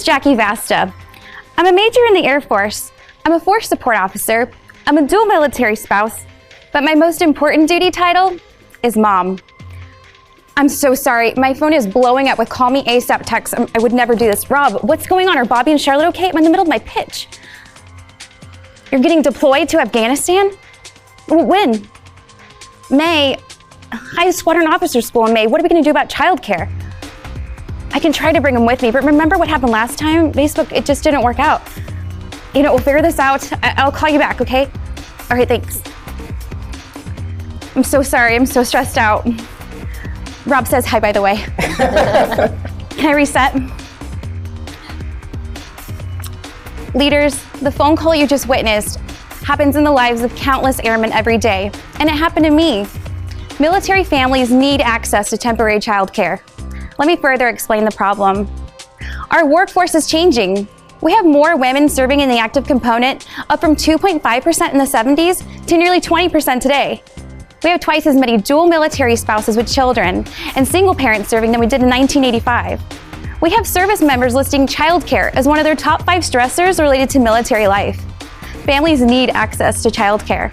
Jackie Vasta. I'm a major in the Air Force. I'm a force support officer. I'm a dual military spouse. But my most important duty title is mom. I'm so sorry. My phone is blowing up with call me ASAP texts. I would never do this. Rob, what's going on? Are Bobby and Charlotte okay? I'm in the middle of my pitch. You're getting deployed to Afghanistan? When? May. I have squadron officer school in May. What are we going to do about childcare? I can try to bring him with me, but remember what happened last time? Facebook, it just didn't work out. You know, we'll figure this out. I'll call you back, okay? All right, thanks. I'm so sorry. I'm so stressed out. Rob says hi, by the way. Can I reset? Leaders, the phone call you just witnessed happens in the lives of countless airmen every day, and it happened to me. Military families need access to temporary childcare. Let me further explain the problem. Our workforce is changing. We have more women serving in the active component, up from 2.5% in the 70s to nearly 20% today. We have twice as many dual military spouses with children and single parents serving than we did in 1985. We have service members listing childcare as one of their top 5 stressors related to military life. Families need access to childcare.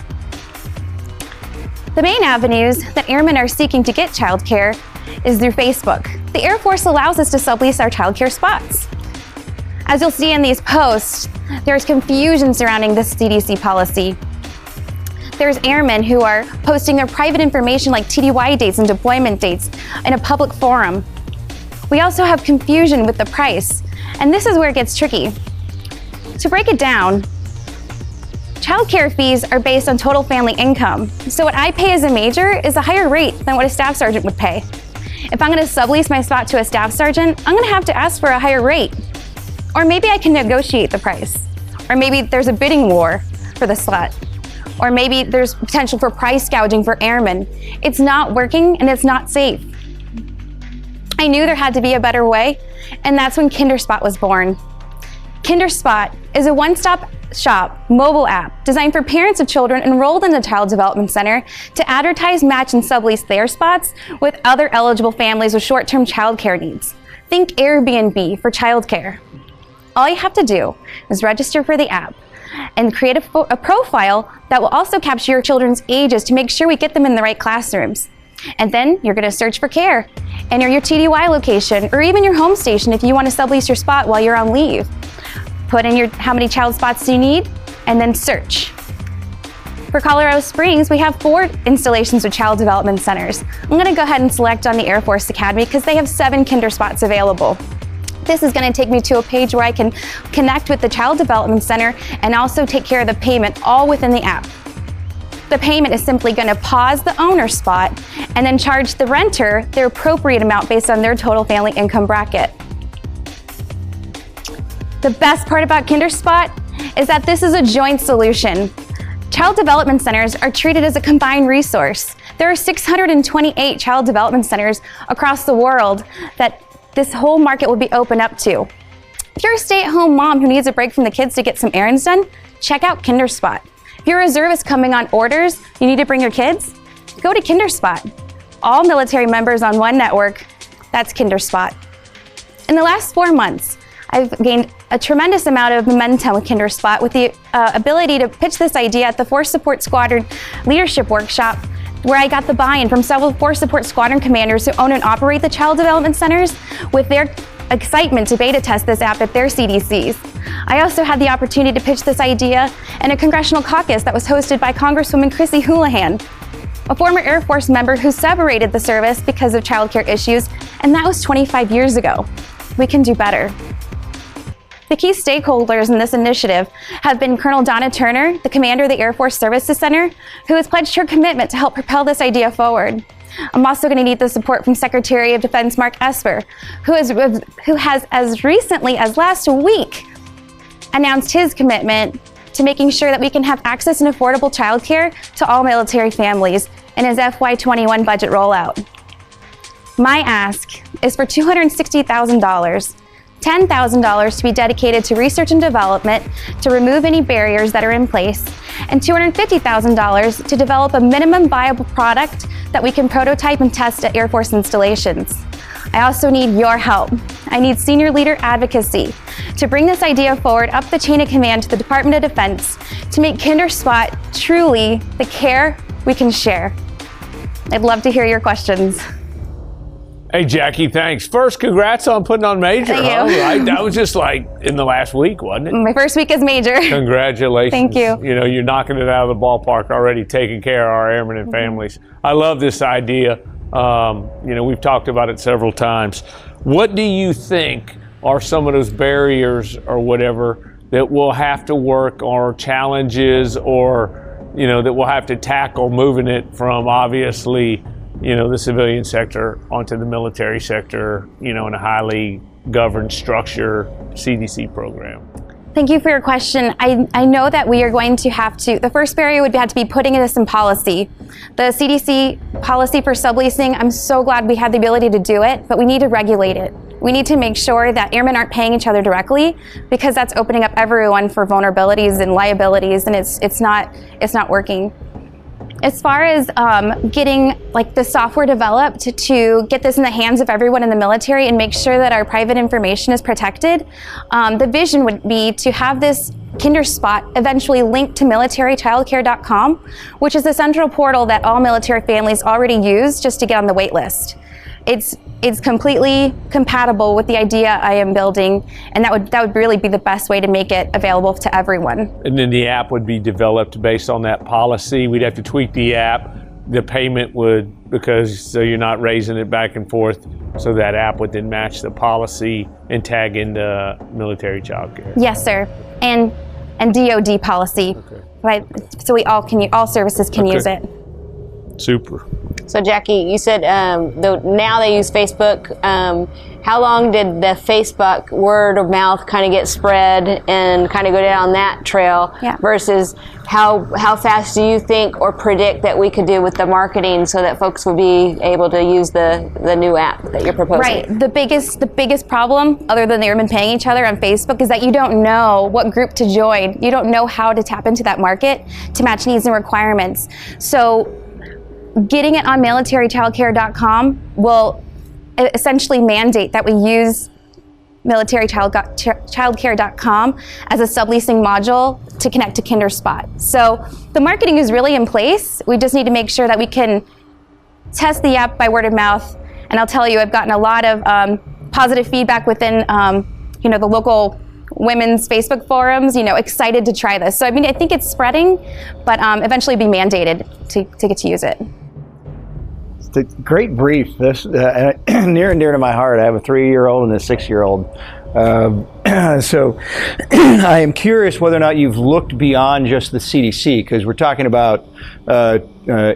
The main avenues that airmen are seeking to get childcare is through Facebook. The Air Force allows us to sublease our childcare spots. As you'll see in these posts, there's confusion surrounding this CDC policy. There's airmen who are posting their private information like TDY dates and deployment dates in a public forum. We also have confusion with the price, and this is where it gets tricky. To break it down, childcare fees are based on total family income. So what I pay as a major is a higher rate than what a staff sergeant would pay. If I'm going to sublease my spot to a staff sergeant, I'm going to have to ask for a higher rate. Or maybe I can negotiate the price. Or maybe there's a bidding war for the slot. Or maybe there's potential for price gouging for airmen. It's not working and it's not safe. I knew there had to be a better way, and that's when KinderSpot was born. KinderSpot is a one-stop shop mobile app designed for parents of children enrolled in the Child Development Center to advertise, match, and sublease their spots with other eligible families with short-term childcare needs. Think Airbnb for childcare. All you have to do is register for the app and create a profile that will also capture your children's ages to make sure we get them in the right classrooms. And then you're going to search for care, enter your TDY location or even your home station if you want to sublease your spot while you're on leave. Put in how many child spots do you need, and then search. For Colorado Springs, we have 4 installations with Child Development Centers. I'm going to go ahead and select on the Air Force Academy because they have 7 KinderSpots available. This is going to take me to a page where I can connect with the Child Development Center and also take care of the payment all within the app. The payment is simply going to pause the owner's spot and then charge the renter their appropriate amount based on their total family income bracket. The best part about KinderSpot is that this is a joint solution. Child Development Centers are treated as a combined resource. There are 628 Child Development Centers across the world that this whole market will be open up to. If you're a stay-at-home mom who needs a break from the kids to get some errands done, check out KinderSpot. If you're a reservist coming on orders, you need to bring your kids, go to KinderSpot. All military members on one network, that's KinderSpot. In the last 4 months, I've gained a tremendous amount of momentum with KinderSpot with the ability to pitch this idea at the Force Support Squadron Leadership Workshop, where I got the buy-in from several Force Support Squadron commanders who own and operate the Child Development Centers with their excitement to beta test this app at their CDCs. I also had the opportunity to pitch this idea in a congressional caucus that was hosted by Congresswoman Chrissy Houlihan, a former Air Force member who separated the service because of childcare issues, and that was 25 years ago. We can do better. The key stakeholders in this initiative have been Colonel Donna Turner, the commander of the Air Force Services Center, who has pledged her commitment to help propel this idea forward. I'm also going to need the support from Secretary of Defense Mark Esper, who has as recently as last week announced his commitment to making sure that we can have access and affordable childcare to all military families in his FY21 budget rollout. My ask is for $260,000. $10,000 to be dedicated to research and development to remove any barriers that are in place, and $250,000 to develop a minimum viable product that we can prototype and test at Air Force installations. I also need your help. I need senior leader advocacy to bring this idea forward up the chain of command to the Department of Defense to make KinderSpot truly the care we can share. I'd love to hear your questions. Hey, Jackie, thanks. First, congrats on putting on major. Thank you. Right? That was just like in the last week, wasn't it? My first week is major. Congratulations. Thank you. You know, you're knocking it out of the ballpark already, taking care of our airmen and families. I love this idea. You know, we've talked about it several times. What do you think are some of those barriers or whatever that we'll have to work, or challenges, or, you know, that we'll have to tackle moving it from, obviously, you know, the civilian sector onto the military sector, you know, in a highly governed structure CDC program? Thank you for your question. I know that we are going to have to, the first barrier would have to be putting this in policy. The CDC policy for subleasing, I'm so glad we had the ability to do it, but we need to regulate it. We need to make sure that airmen aren't paying each other directly, because that's opening up everyone for vulnerabilities and liabilities, and it's not working. As far as getting like the software developed to get this in the hands of everyone in the military and make sure that our private information is protected, the vision would be to have this KinderSpot eventually linked to militarychildcare.com, which is the central portal that all military families already use just to get on the wait list. It's completely compatible with the idea I am building, and that would really be the best way to make it available to everyone. And then the app would be developed based on that policy. We'd have to tweak the app. The payment would, because so you're not raising it back and forth, so that app would then match the policy and tag into military child care. Yes, sir. And DoD policy. Okay. Right. So all services can use it. Super. So Jackie, you said now they use Facebook. How long did the Facebook word of mouth kind of get spread and kind of go down that trail versus how fast do you think or predict that we could do with the marketing so that folks will be able to use the new app that you're proposing? Right. The biggest problem, other than the airmen paying each other on Facebook, is that you don't know what group to join. You don't know how to tap into that market to match needs and requirements. So getting it on militarychildcare.com will essentially mandate that we use militarychildcare.com as a subleasing module to connect to KinderSpot. So the marketing is really in place. We just need to make sure that we can test the app by word of mouth. And I'll tell you, I've gotten a lot of positive feedback within the local women's Facebook forums, excited to try this. So I mean, I think it's spreading, but eventually be mandated to get to use it. It's a great brief. This near and dear to my heart. I have a 3-year-old and a 6-year-old. So I am curious whether or not you've looked beyond just the CDC, because we're talking about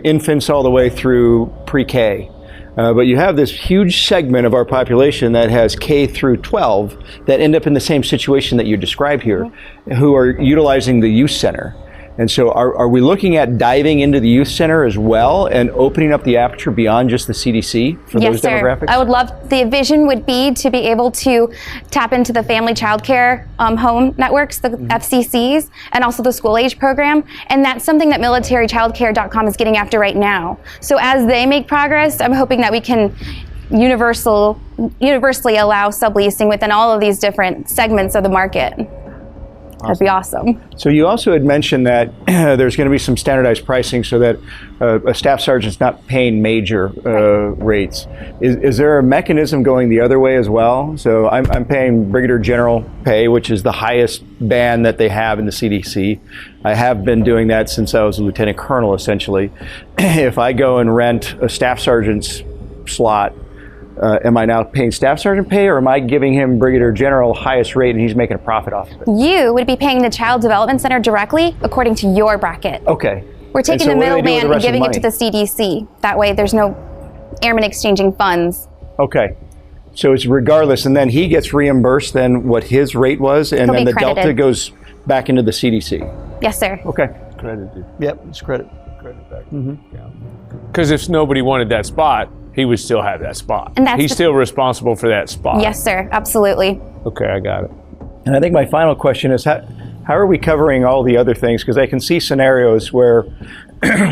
infants all the way through pre-K. But you have this huge segment of our population that has K through 12 that end up in the same situation that you described here, who are utilizing the youth center. And so are we looking at diving into the youth center as well and opening up the aperture beyond just the CDC for those demographics? I would love, the vision would be to be able to tap into the family child care home networks, the FCCs, and also the school age program. And that's something that militarychildcare.com is getting after right now. So as they make progress, I'm hoping that we can universally allow subleasing within all of these different segments of the market. That'd be awesome. So you also had mentioned that there's going to be some standardized pricing so that a staff sergeant's not paying major rates. Is there a mechanism going the other way as well? So I'm paying Brigadier General pay, which is the highest band that they have in the CDC. I have been doing that since I was a lieutenant colonel, essentially. If I go and rent a staff sergeant's slot, am I now paying staff sergeant pay, or am I giving him Brigadier General highest rate and he's making a profit off of it? You would be paying the Child Development Center directly according to your bracket. Okay. We're taking the middleman and giving it to the CDC. That way there's no airmen exchanging funds. Okay. So it's regardless, and then he gets reimbursed then what his rate was, and then the delta goes back into the CDC. Yes, sir. Okay. Credited. Yep, it's credit back. Because if nobody wanted that spot, he would still have that spot. And that's he's still responsible for that spot. Yes, sir. Absolutely. Okay, I got it. And I think my final question is, how are we covering all the other things? Because I can see scenarios where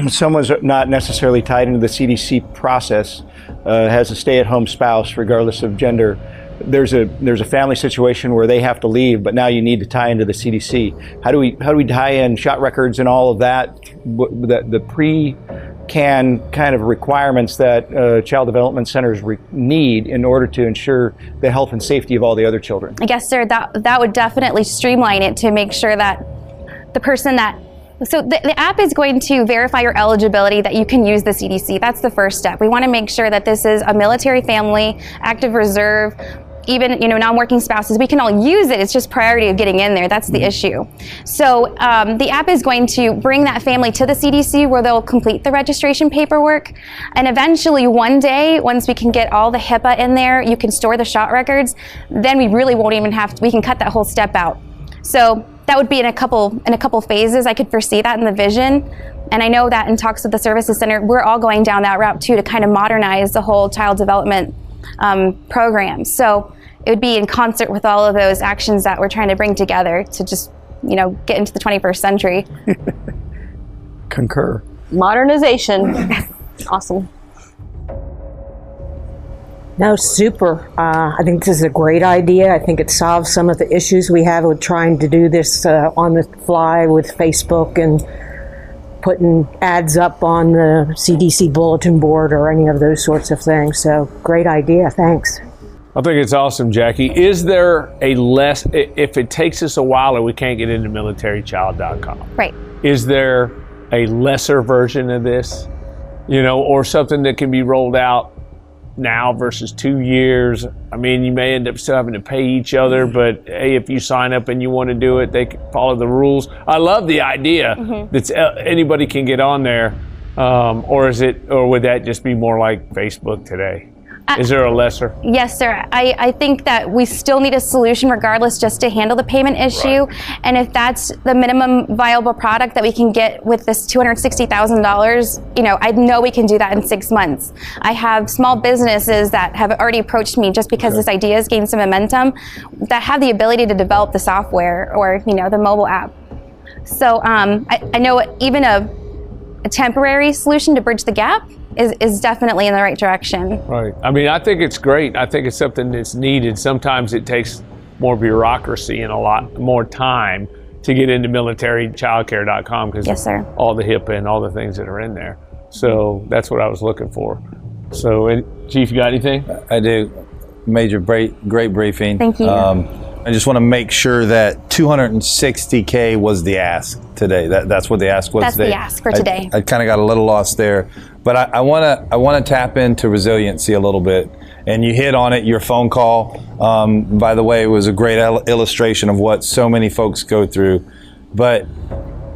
someone's not necessarily tied into the CDC process, has a stay-at-home spouse, regardless of gender, there's a family situation where they have to leave, but now you need to tie into the CDC. How do we tie in shot records and all of that, the pre-can kind of requirements that child development centers need in order to ensure the health and safety of all the other children? I guess, sir, that would definitely streamline it to make sure that the person that so the app is going to verify your eligibility that you can use the CDC. That's the first step. We want to make sure that this is a military family, active reserve, even non-working spouses. We can all use it. It's just priority of getting in there. That's the issue. So the app is going to bring that family to the CDC where they'll complete the registration paperwork. And eventually one day, once we can get all the HIPAA in there, you can store the shot records, then we really won't even have to, we can cut that whole step out. So that would be in a couple phases. I could foresee that in the vision. And I know that in talks with the services center, we're all going down that route too, to kind of modernize the whole child development program. So it would be in concert with all of those actions that we're trying to bring together to just, get into the 21st century. Concur. Modernization. Awesome. No, super. I think this is a great idea. I think it solves some of the issues we have with trying to do this on the fly with Facebook and putting ads up on the CDC bulletin board or any of those sorts of things. So great idea. Thanks. I think it's awesome, Jackie. Is there if it takes us a while or we can't get into militarychild.com, right? Is there a lesser version of this, or something that can be rolled out now versus 2 years? I mean, you may end up still having to pay each other, but hey, if you sign up and you want to do it, they can follow the rules. I love the idea that anybody can get on there, or would that just be more like Facebook today? Is there a lesser? Yes, sir. I think that we still need a solution regardless just to handle the payment issue. Right. And if that's the minimum viable product that we can get with this $260,000, I know we can do that in 6 months. I have small businesses that have already approached me just because this idea has gained some momentum that have the ability to develop the software or, the mobile app. So I know even a temporary solution to bridge the gap is definitely in the right direction. Right. I mean, I think it's great. I think it's something that's needed. Sometimes it takes more bureaucracy and a lot more time to get into militarychildcare.com because all the HIPAA and all the things that are in there. So that's what I was looking for. So, Chief, you got anything? I do. Major, great briefing. Thank you. I just want to make sure that $260K was the ask today. That's what the ask was today. That's the ask for today. I kind of got a little lost there, but I want to tap into resiliency a little bit. And you hit on it. Your phone call, by the way, was a great illustration of what so many folks go through. But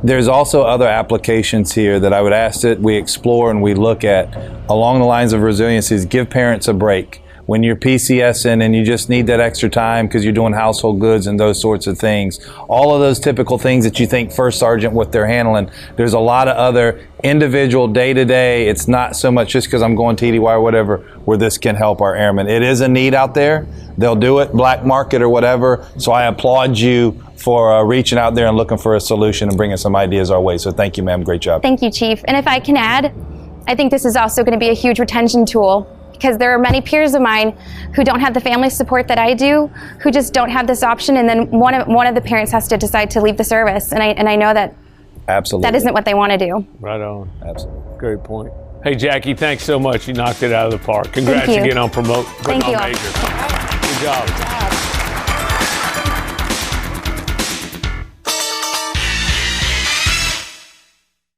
there's also other applications here that I would ask that we explore and we look at along the lines of resiliency. Is give parents a break. When you're PCSing and you just need that extra time because you're doing household goods and those sorts of things, all of those typical things that you think First Sergeant, what they're handling, there's a lot of other individual day-to-day. It's not so much just because I'm going TDY or whatever where this can help our airmen. It is a need out there. They'll do it, black market or whatever. So I applaud you for reaching out there and looking for a solution and bringing some ideas our way. So thank you, ma'am. Great job. Thank you, Chief. And if I can add, I think this is also going to be a huge retention tool, because there are many peers of mine who don't have the family support that I do, who just don't have this option, and then one of the parents has to decide to leave the service, and I know that absolutely that isn't what they want to do. Right on. Absolutely. Great point. Hey, Jackie, thanks so much. You knocked it out of the park. Congrats again on putting on Major. Good job.